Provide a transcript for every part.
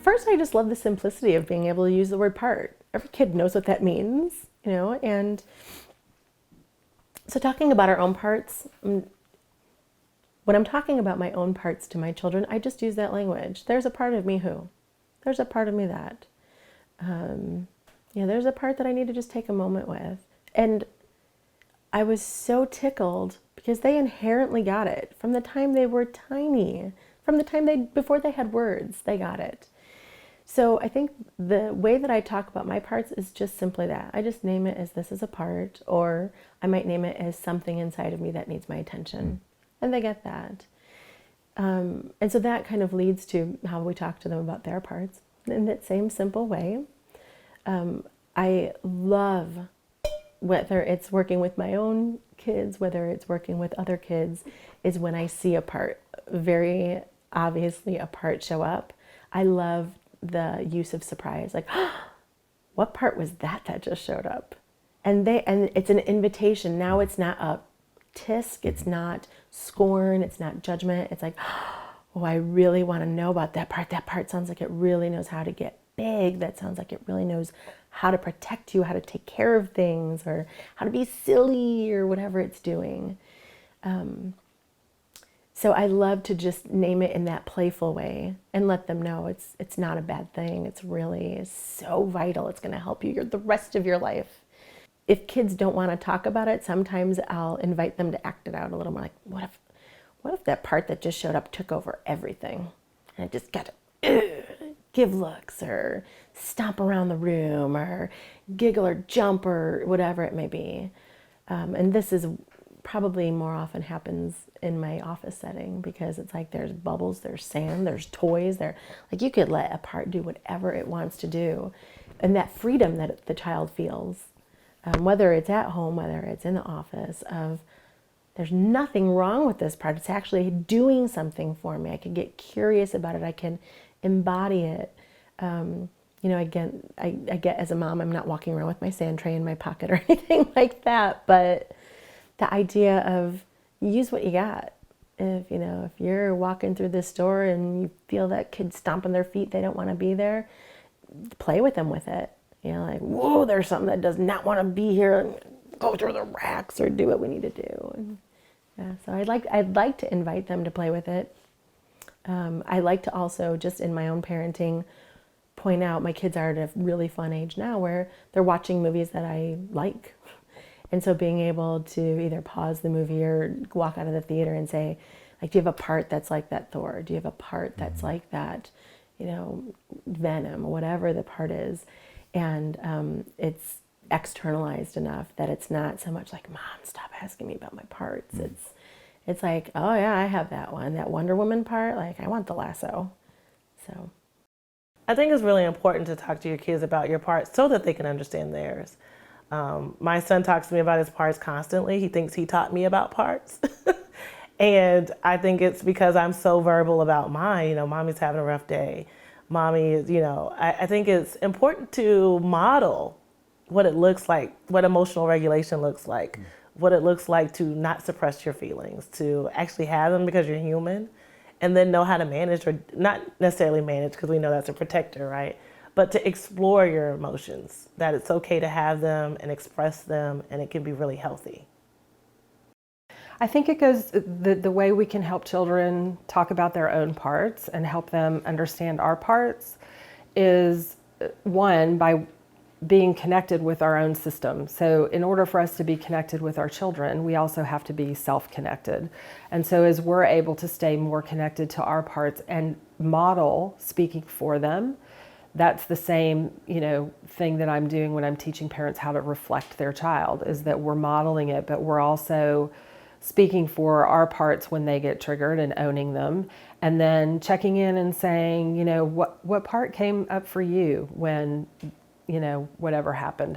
first, I just love the simplicity of being able to use the word part. Every kid knows what that means, and so talking about our own parts, when I'm talking about my own parts to my children, I just use that language. There's a part of me who. There's a part of me that. There's a part that I need to just take a moment with. And I was so tickled because they inherently got it from the time they were tiny, from the time before they had words, they got it. So I think the way that I talk about my parts is just simply that. I just name it as this is a part, or I might name it as something inside of me that needs my attention. And they get that. And so that kind of leads to how we talk to them about their parts in that same simple way. I love, whether it's working with my own kids, whether it's working with other kids, is when I see a part, very obviously a part show up. I love the use of surprise, like, what part was that just showed up? And it's an invitation. Now it's not a tisk, it's not scorn, it's not judgment. It's like, oh, I really want to know about that part. That part sounds like it really knows how to get big. That sounds like it really knows how to protect you, how to take care of things, or how to be silly, or whatever it's doing. So I love to just name it in that playful way and let them know it's not a bad thing. It's really so vital. It's going to help you the rest of your life. If kids don't want to talk about it, sometimes I'll invite them to act it out a little more. Like, what if that part that just showed up took over everything? And I just got to give looks, or stomp around the room, or giggle, or jump, or whatever it may be. And this is probably more often happens in my office setting, because it's like there's bubbles, there's sand, there's toys, like you could let a part do whatever it wants to do. And that freedom that the child feels, whether it's at home, whether it's in the office, of there's nothing wrong with this part. It's actually doing something for me. I can get curious about it. I can embody it. Again, I get, as a mom, I'm not walking around with my sand tray in my pocket or anything like that, but the idea of use what you got. If you're walking through this store and you feel that kid stomping their feet, they don't want to be there, play with them with it. Like, whoa, there's something that does not want to be here, and go through the racks or do what we need to do. And so I'd like to invite them to play with it. I like to also, just in my own parenting, point out my kids are at a really fun age now where they're watching movies that I like. And so being able to either pause the movie or walk out of the theater and say, like, do you have a part that's like that Thor? Do you have a part that's like that, Venom, whatever the part is? And it's externalized enough that it's not so much like, Mom, stop asking me about my parts. It's like, oh yeah, I have that one, that Wonder Woman part. Like, I want the lasso. So I think it's really important to talk to your kids about your parts so that they can understand theirs. My son talks to me about his parts constantly. He thinks he taught me about parts. And I think it's because I'm so verbal about mine. Mommy's having a rough day. Mommy is, I think it's important to model what it looks like, what emotional regulation looks like, what it looks like to not suppress your feelings, to actually have them because you're human, and then know how to manage, or not necessarily manage, because we know that's a protector, right? But to explore your emotions, that it's okay to have them and express them, and it can be really healthy. I think it goes, the way we can help children talk about their own parts and help them understand our parts is, one, by being connected with our own system. So in order for us to be connected with our children, we also have to be self-connected. And so as we're able to stay more connected to our parts and model speaking for them, that's the same, thing that I'm doing when I'm teaching parents how to reflect their child, is that we're modeling it, but we're also speaking for our parts when they get triggered and owning them, and then checking in and saying, what part came up for you when, whatever happened,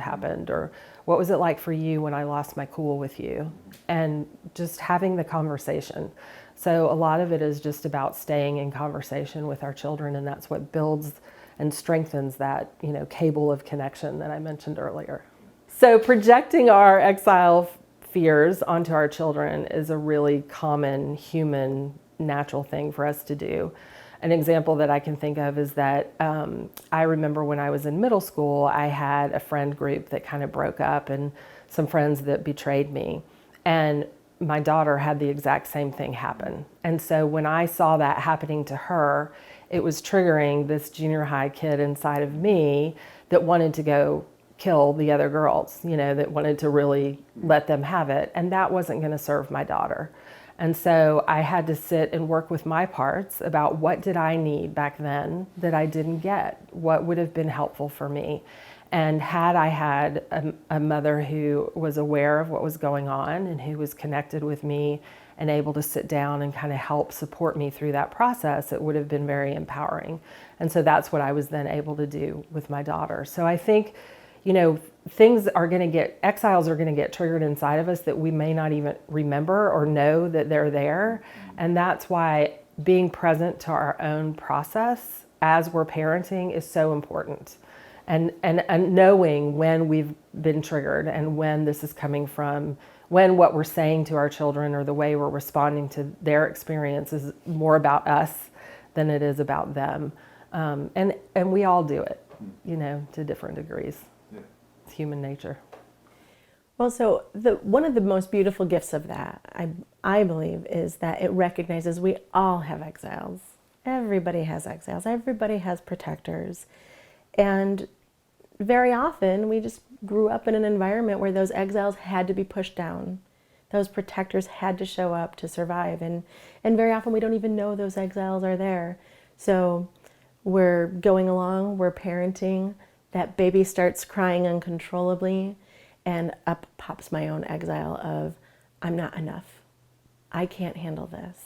or what was it like for you when I lost my cool with you, and just having the conversation. So a lot of it is just about staying in conversation with our children, and that's what builds and strengthens that, cable of connection that I mentioned earlier. So projecting our exile fears onto our children is a really common human natural thing for us to do. An example that I can think of is that I remember when I was in middle school, I had a friend group that kind of broke up and some friends that betrayed me. And my daughter had the exact same thing happen. And so when I saw that happening to her, it was triggering this junior high kid inside of me that wanted to go kill the other girls, that wanted to really let them have it. And that wasn't going to serve my daughter. And so I had to sit and work with my parts about what did I need back then that I didn't get, what would have been helpful for me. And had I had a mother who was aware of what was going on and who was connected with me and able to sit down and kind of help support me through that process, it would have been very empowering. And so that's what I was then able to do with my daughter. So I think, exiles are going to get triggered inside of us that we may not even remember or know that they're there. And that's why being present to our own process as we're parenting is so important. And knowing when we've been triggered and when this is coming from, when what we're saying to our children or the way we're responding to their experience is more about us than it is about them. And we all do it, to different degrees. Yeah. It's human nature. Well, so one of the most beautiful gifts of that, I believe, is that it recognizes we all have exiles. Everybody has exiles. Everybody has protectors. And very often we just grew up in an environment where those exiles had to be pushed down. Those protectors had to show up to survive. And very often we don't even know those exiles are there. So we're going along, we're parenting, that baby starts crying uncontrollably, and up pops my own exile of, I'm not enough. I can't handle this.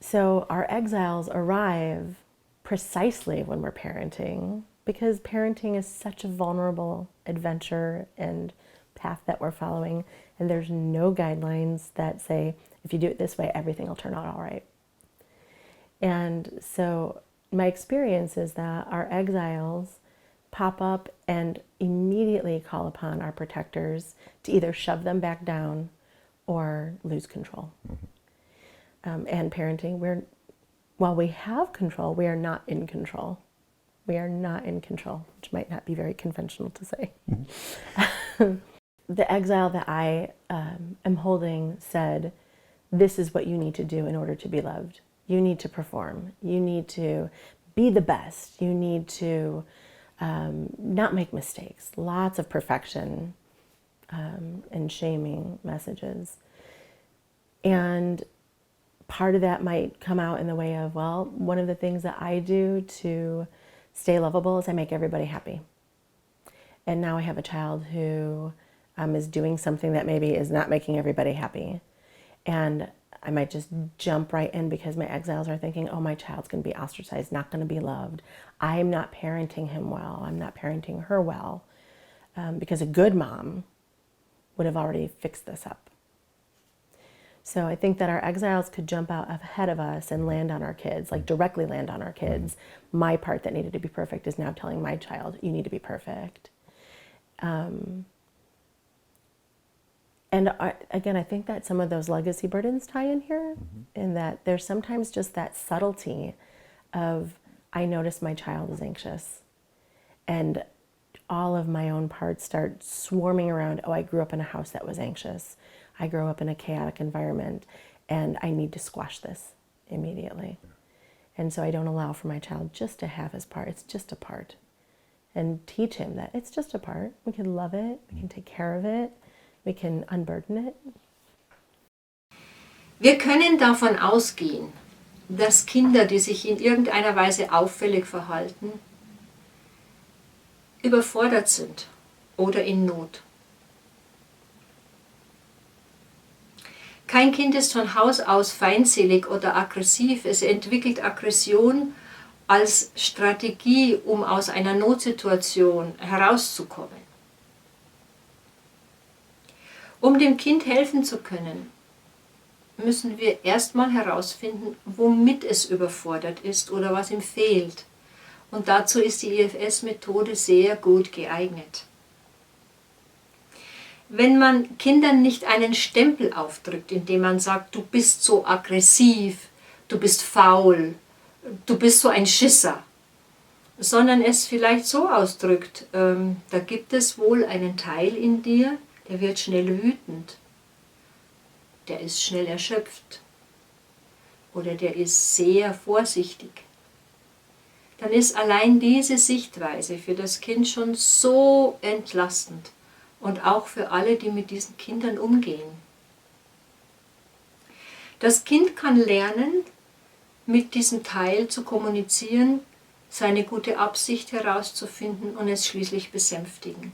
So our exiles arrive precisely when we're parenting, because parenting is such a vulnerable adventure and path that we're following, and there's no guidelines that say, if you do it this way, everything will turn out all right. And so my experience is that our exiles pop up and immediately call upon our protectors to either shove them back down or lose control. And parenting, while we have control, we are not in control. We are not in control, which might not be very conventional to say. The exile that I am holding said, this is what you need to do in order to be loved. You need to perform. You need to be the best. You need to not make mistakes. Lots of perfection and shaming messages. And part of that might come out in the way of, well, one of the things that I do to stay lovable is I make everybody happy. And now I have a child who is doing something that maybe is not making everybody happy. And I might just jump right in because my exiles are thinking, oh, my child's going to be ostracized, not going to be loved. I'm not parenting him well. I'm not parenting her well. Because a good mom would have already fixed this up. So I think that our exiles could jump out ahead of us and land on our kids, like directly land on our kids. My part that needed to be perfect is now telling my child, you need to be perfect. And again, I think that some of those legacy burdens tie in here, in that there's sometimes just that subtlety of, I notice my child is anxious. And all of my own parts start swarming around, oh, I grew up in a house that was anxious. I grew up in a chaotic environment, and I need to squash this immediately. And so I don't allow for my child just to have his part. It's just a part. And teach him that it's just a part. We can love it. We can take care of it. We can unburden it. Wir können davon ausgehen, dass Kinder, die sich in irgendeiner Weise auffällig verhalten, überfordert sind oder in Not. Kein Kind ist von Haus aus feindselig oder aggressiv. Es entwickelt Aggression als Strategie, um aus einer Notsituation herauszukommen. Um dem Kind helfen zu können, müssen wir erstmal herausfinden, womit es überfordert ist oder was ihm fehlt. Und dazu ist die IFS-Methode sehr gut geeignet. Wenn man Kindern nicht einen Stempel aufdrückt, indem man sagt, du bist so aggressiv, du bist faul, du bist so ein Schisser, sondern es vielleicht so ausdrückt, da gibt es wohl einen Teil in dir, der wird schnell wütend, der ist schnell erschöpft oder der ist sehr vorsichtig. Dann ist allein diese Sichtweise für das Kind schon so entlastend und auch für alle, die mit diesen Kindern umgehen. Das Kind kann lernen, mit diesem Teil zu kommunizieren, seine gute Absicht herauszufinden und es schließlich besänftigen.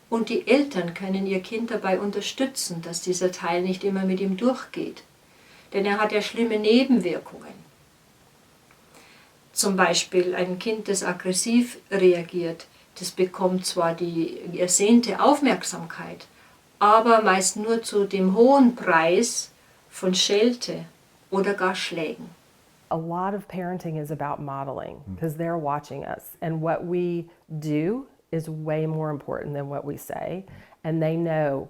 Und die Eltern können ihr Kind dabei unterstützen, dass dieser Teil nicht immer mit ihm durchgeht. Denn er hat ja schlimme Nebenwirkungen. Zum Beispiel ein Kind, das aggressiv reagiert, das bekommt zwar die ersehnte Aufmerksamkeit, aber meist nur zu dem hohen Preis von Schelte oder gar Schlägen. A lot of parenting is about modeling because they're watching us, and what we do is way more important than what we say. And they know,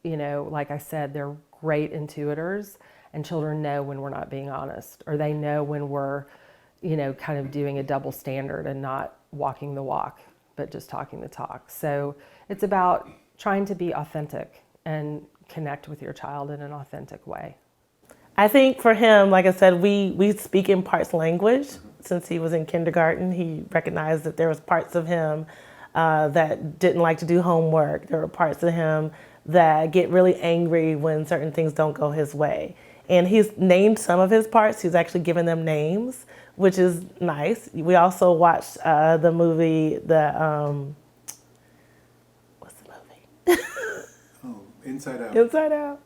like I said, they're great intuitors, and children know when we're not being honest, or they know when we're, kind of doing a double standard and not walking the walk, but just talking the talk. So it's about trying to be authentic and connect with your child in an authentic way. I think for him, like I said, we speak in parts language. Since he was in kindergarten, he recognized that there was parts of him that didn't like to do homework. There were parts of him that get really angry when certain things don't go his way. And he's named some of his parts. He's actually given them names, which is nice. We also watched the movie, what's the movie? Inside Out. Inside Out.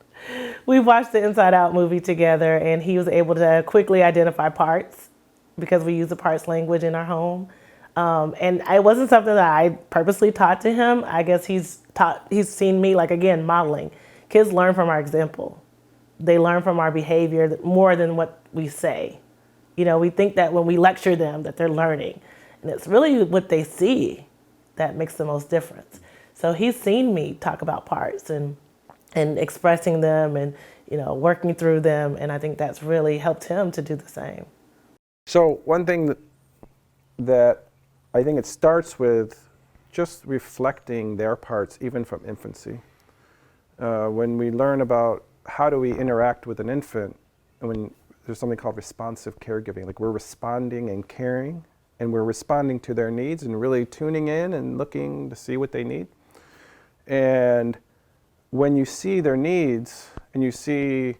We watched the Inside Out movie together, and he was able to quickly identify parts because we use the parts language in our home. And it wasn't something that I purposely taught to him. I guess he's seen me, like, again, modeling. Kids learn from our example. They learn from our behavior more than what we say. We think that when we lecture them that they're learning, and it's really what they see that makes the most difference. So he's seen me talk about parts and expressing them and working through them, and I think that's really helped him to do the same. So one thing that I think it starts with just reflecting their parts even from infancy. When we learn about how do we interact with an infant, and when there's something called responsive caregiving, like we're responding and caring, and we're responding to their needs and really tuning in and looking to see what they need. And when you see their needs and you see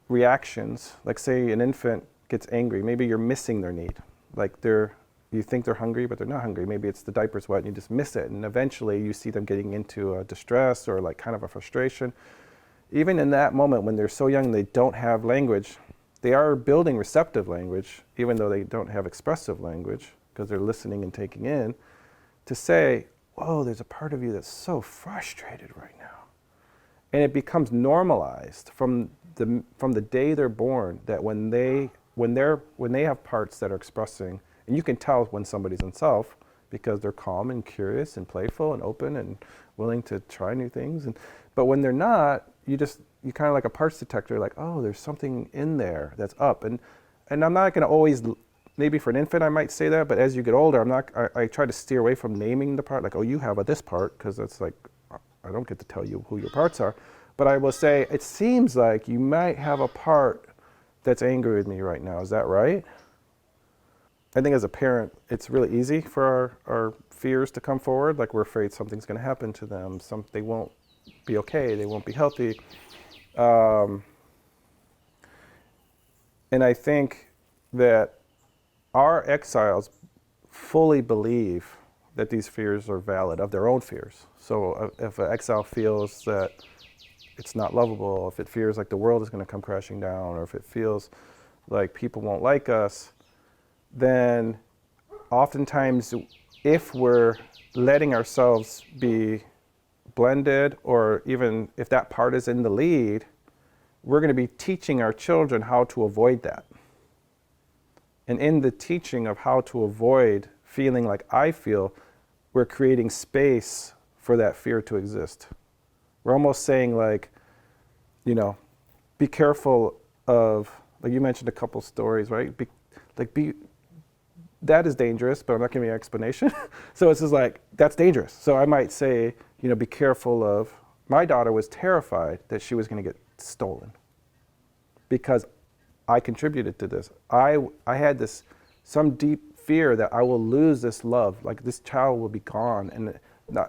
reactions, like say an infant gets angry, maybe you're missing their need. Like you think they're hungry, but they're not hungry. Maybe it's the diaper's wet and you just miss it. And eventually you see them getting into a distress or like kind of a frustration. Even in that moment when they're so young, they don't have language. They are building receptive language, even though they don't have expressive language, because they're listening and taking in, to say, whoa, there's a part of you that's so frustrated right now. And it becomes normalized from the day they're born, that when they have parts that are expressing, and you can tell when somebody's in self because they're calm and curious and playful and open and willing to try new things. But when they're not, you kind of like a parts detector, like, oh, there's something in there that's up. And I'm not going to always, maybe for an infant I might say that, but as you get older, I try to steer away from naming the part, like, oh, you have this part, because that's like, I don't get to tell you who your parts are. But I will say, it seems like you might have a part that's angry with me right now. Is that right? I think as a parent, it's really easy for our fears to come forward. Like we're afraid something's going to happen to them. They won't be okay. They won't be healthy. And I think that our exiles fully believe that these fears are valid, of their own fears. So if an exile feels that it's not lovable, if it feels like the world is going to come crashing down, or if it feels like people won't like us, then oftentimes if we're letting ourselves be blended, or even if that part is in the lead, we're going to be teaching our children how to avoid that. And in the teaching of how to avoid feeling like I feel, we're creating space for that fear to exist. We're almost saying, like, be careful of Like you mentioned a couple stories, right? That is dangerous, but I'm not giving you an explanation. So it's just like, that's dangerous. So I might say, be careful of, my daughter was terrified that she was going to get stolen because I contributed to this. I had some deep fear that I will lose this love, like this child will be gone. And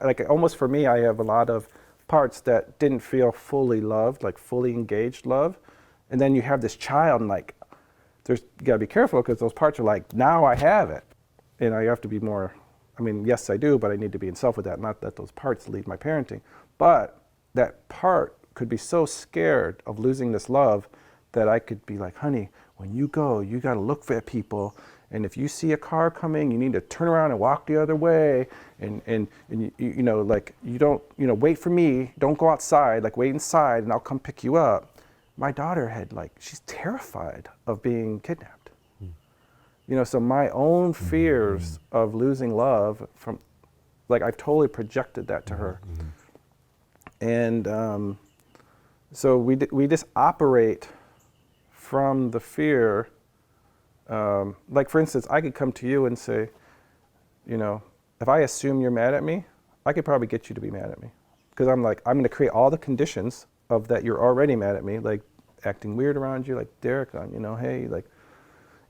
like almost for me, I have a lot of parts that didn't feel fully loved, like fully engaged love. And then you have this child and like, you gotta be careful because those parts are like, now I have it. You have to be more, yes I do, but I need to be in self with that, not that those parts lead my parenting. But that part could be so scared of losing this love that I could be like, honey, when you go, you gotta look for people. And if you see a car coming, you need to turn around and walk the other way. And like, you don't, wait for me, don't go outside, like wait inside and I'll come pick you up. My daughter she's terrified of being kidnapped. So my own fears of losing love I've totally projected that to her. And so we just operate from the fear. Like for instance, I could come to you and say, if I assume you're mad at me, I could probably get you to be mad at me. Because I'm going to create all the conditions of that you're already mad at me, like acting weird around you, like Derek, hey, like,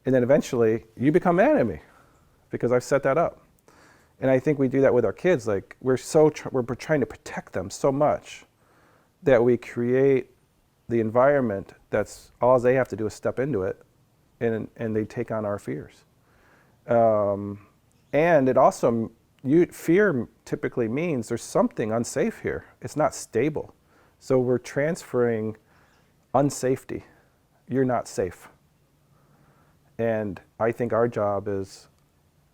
and then eventually you become mad at me because I've set that up. And I think we do that with our kids. Like we're trying to protect them so much that we create the environment that's all they have to do is step into it, and they take on our fears. And it also, fear typically means there's something unsafe here. It's not stable. So we're transferring unsafety. You're not safe. And I think our job is,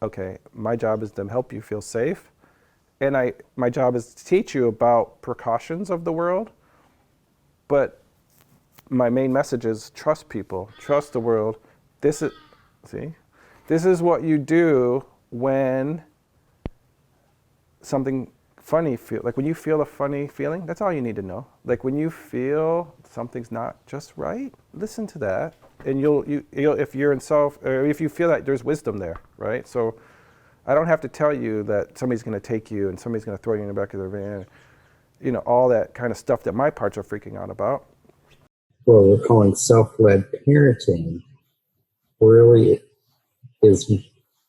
okay, my job is to help you feel safe. And my job is to teach you about precautions of the world. But my main message is trust people, trust the world. This is what you do when something funny like when you feel a funny feeling, that's all you need to know. Like when you feel something's not just right, listen to that, and you'll if you're in self, or if you feel that there's wisdom there, right? So I don't have to tell you that somebody's going to take you and somebody's going to throw you in the back of their van, all that kind of stuff that my parts are freaking out about. Well, we're calling self-led parenting really is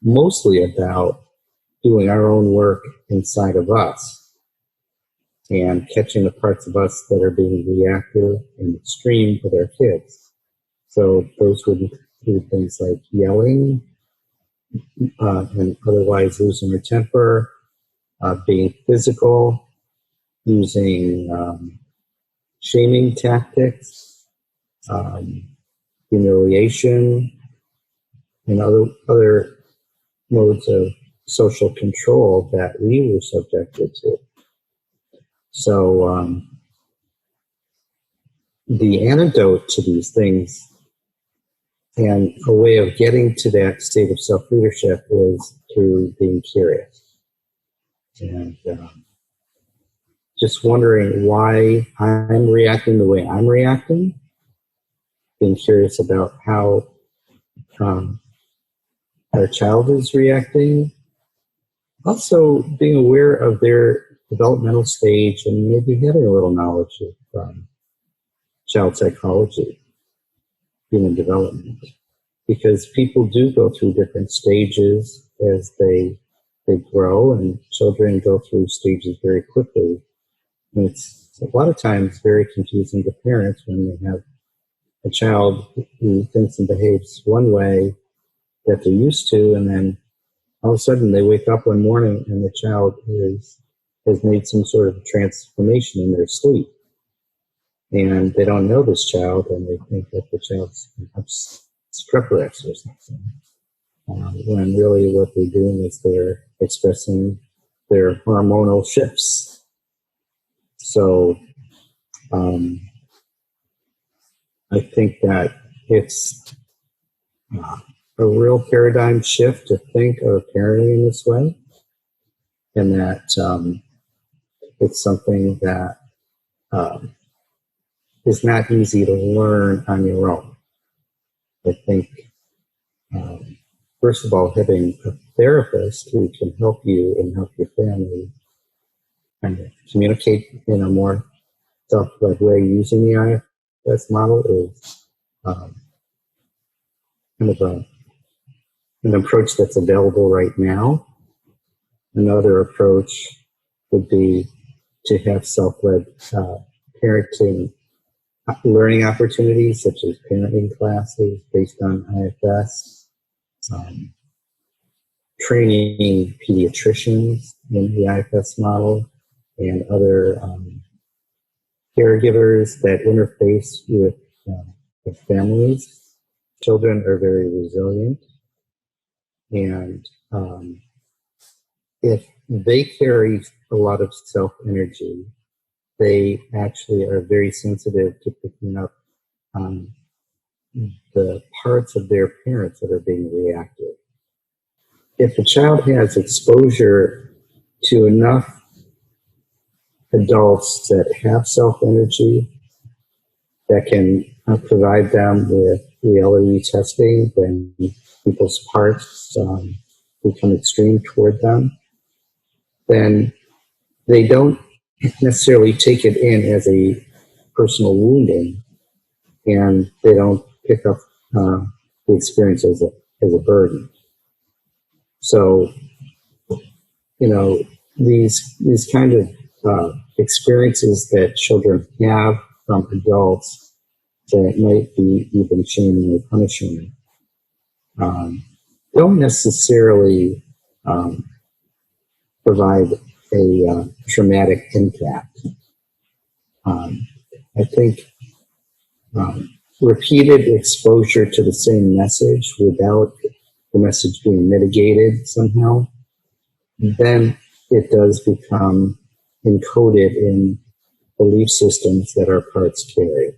mostly about doing our own work inside of us and catching the parts of us that are being reactive and extreme with our kids. So those would include things like yelling and otherwise losing your temper, being physical, using shaming tactics, humiliation, and other modes of social control that we were subjected to. So the antidote to these things and a way of getting to that state of self-leadership is through being curious. And just wondering why I'm reacting the way I'm reacting, being curious about how our child is reacting, also being aware of their developmental stage and maybe having a little knowledge of child psychology, human development, because people do go through different stages as they grow, and children go through stages very quickly. And it's a lot of times very confusing to parents when they have a child who thinks and behaves one way that they're used to, and then all of a sudden they wake up one morning and the child has made some sort of transformation in their sleep. And they don't know this child, and they think that the child's strep or something. When really what they're doing is they're expressing their hormonal shifts. So I think that it's a real paradigm shift to think of parenting in this way, and that it's something that is not easy to learn on your own. I think, first of all, having a therapist who can help you and help your family kind of communicate in a more self-led way using the IFS model is kind of an approach that's available right now. Another approach would be to have self-led parenting learning opportunities, such as parenting classes based on IFS, training pediatricians in the IFS model, and other caregivers that interface with families. Children are very resilient, and if they carry a lot of self-energy, they actually are very sensitive to picking up on the parts of their parents that are being reactive. If a child has exposure to enough adults that have self-energy, that can provide them with reality testing when people's parts become extreme toward them, then they don't necessarily take it in as a personal wounding, and they don't pick up the experience as a burden. So, these kind of experiences that children have from adults that might be even shaming or punishing don't necessarily provide a traumatic impact. I think repeated exposure to the same message without the message being mitigated somehow, then it does become encoded in belief systems that our parts carry.